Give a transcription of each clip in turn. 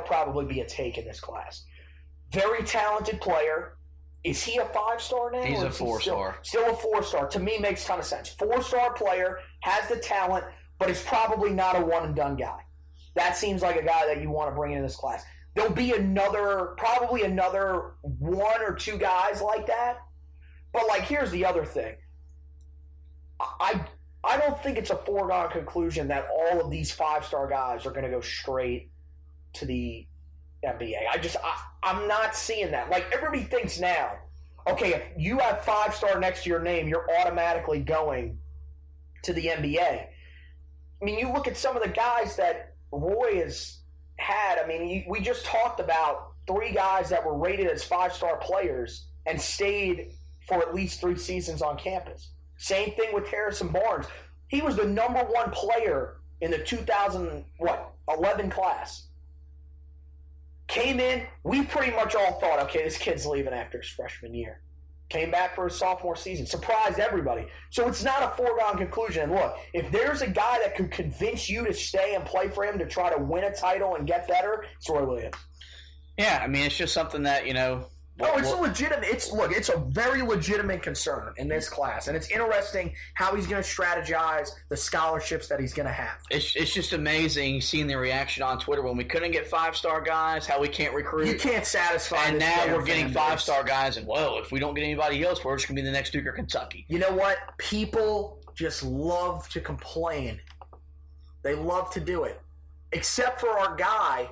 probably be a take in this class. Very talented player. Is he a 5-star now? He's a 4-star. Still a 4-star. To me, makes a ton of sense. 4-star player, has the talent, but is probably not a one-and-done guy. That seems like a guy that you want to bring into this class. There'll be probably another 1 or 2 guys like that. But, here's the other thing. I don't think it's a foregone conclusion that all of these 5-star guys are going to go straight to the NBA. I'm not seeing that. Everybody thinks now, okay, if you have 5-star next to your name, you're automatically going to the NBA. I mean, you look at some of the guys that Roy has had. I mean, we just talked about 3 guys that were rated as 5-star players and stayed for at least 3 seasons on campus. Same thing with Harrison Barnes. He was the number 1 player in the 2011 class. Came in, we pretty much all thought, okay, this kid's leaving after his freshman year. Came back for his sophomore season. Surprised everybody. So it's not a foregone conclusion. And look, if there's a guy that could convince you to stay and play for him to try to win a title and get better, it's Roy Williams. Yeah, I mean, it's just something that, it's a legitimate. It's a very legitimate concern in this class, and it's interesting how he's going to strategize the scholarships that he's going to have. It's just amazing seeing the reaction on Twitter when we couldn't get 5-star guys, how we can't recruit. You can't satisfy. And now we're getting 5-star guys, and if we don't get anybody else, we're just going to be the next Duke or Kentucky. You know what? People just love to complain. They love to do it, except for our guy.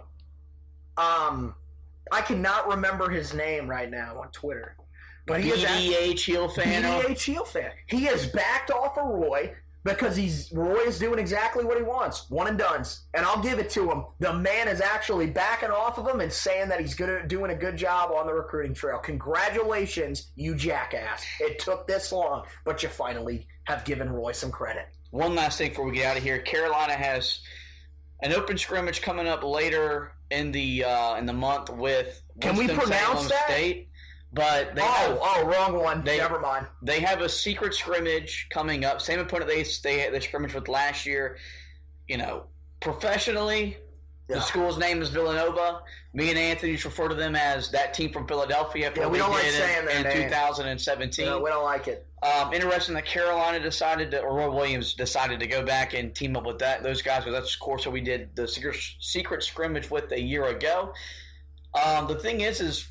I cannot remember his name right now on Twitter. But he is BDH heel fan. BDH heel fan. He has backed off of Roy because Roy is doing exactly what he wants. One and dones. And I'll give it to him. The man is actually backing off of him and saying that he's doing a good job on the recruiting trail. Congratulations, you jackass. It took this long, but you finally have given Roy some credit. One last thing before we get out of here. Carolina has an open scrimmage coming up later in the month with Can we pronounce that? State, but they wrong one. Never mind. They have a secret scrimmage coming up. Same opponent they scrimmaged with last year. Professionally, the school's name is Villanova. Me and Anthony just refer to them as that team from Philadelphia. We don't like saying that in 2017. No, we don't like it. Interesting that Carolina Roy Williams decided to go back and team up with those guys. But that's, of course, what we did the secret scrimmage with a year ago. The thing is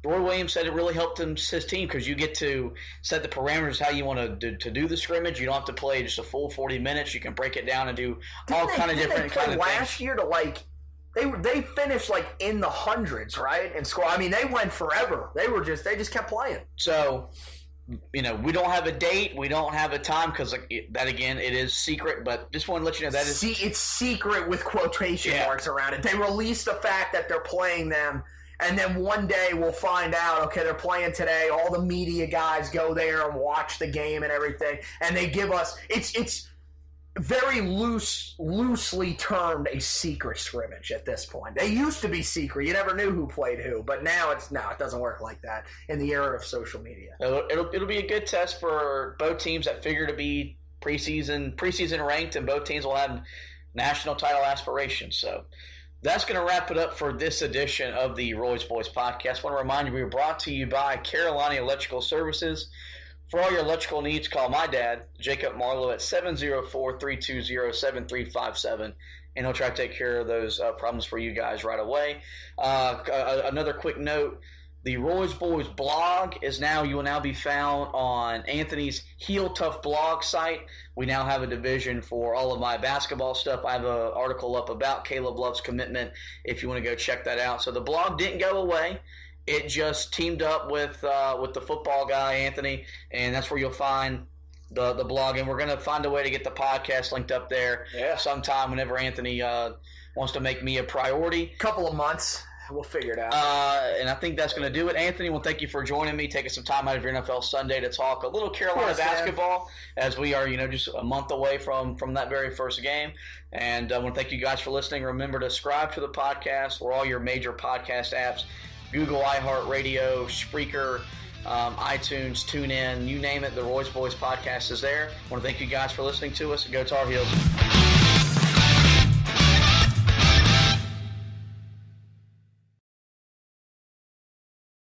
Roy Williams said it really helped his team because you get to set the parameters how you want to do the scrimmage. You don't have to play just a full 40 minutes. You can break it down and do all kind of different kind of things. Last year to they finished in the hundreds, right? And score. I mean, they went forever. They just kept playing. So, we don't have a date. We don't have a time because that again, it is secret. But just want to let you know that it's secret with quotation marks around it. They released the fact that they're playing them. And then one day we'll find out, okay, they're playing today. All the media guys go there and watch the game and everything. And they give us – it's very loosely termed a secret scrimmage at this point. They used to be secret. You never knew who played who. But now it doesn't work like that in the era of social media. It'll be a good test for both teams that figure to be preseason ranked, and both teams will have national title aspirations. So – that's going to wrap it up for this edition of the Roy's Boys podcast. I want to remind you, we were brought to you by Carolina Electrical Services. For all your electrical needs, call my dad, Jacob Marlowe, at 704-320-7357, and he'll try to take care of those problems for you guys right away. Another quick note, the Roy's Boys blog you will now be found on Anthony's Heel Tough blog site. We now have a division for all of my basketball stuff. I have an article up about Caleb Love's commitment if you want to go check that out. So the blog didn't go away. It just teamed up with the football guy, Anthony, and that's where you'll find the blog. And we're going to find a way to get the podcast linked up there sometime whenever Anthony wants to make me a priority. Couple of months. We'll figure it out. And I think that's going to do it. Anthony, well, thank you for joining me, taking some time out of your NFL Sunday to talk a little Carolina basketball as we are, just a month away from that very first game. And I want to thank you guys for listening. Remember to subscribe to the podcast or all your major podcast apps, Google, iHeartRadio, Spreaker, iTunes, TuneIn, you name it. The Roy's Boys podcast is there. I want to thank you guys for listening to us. Go Tar Heels.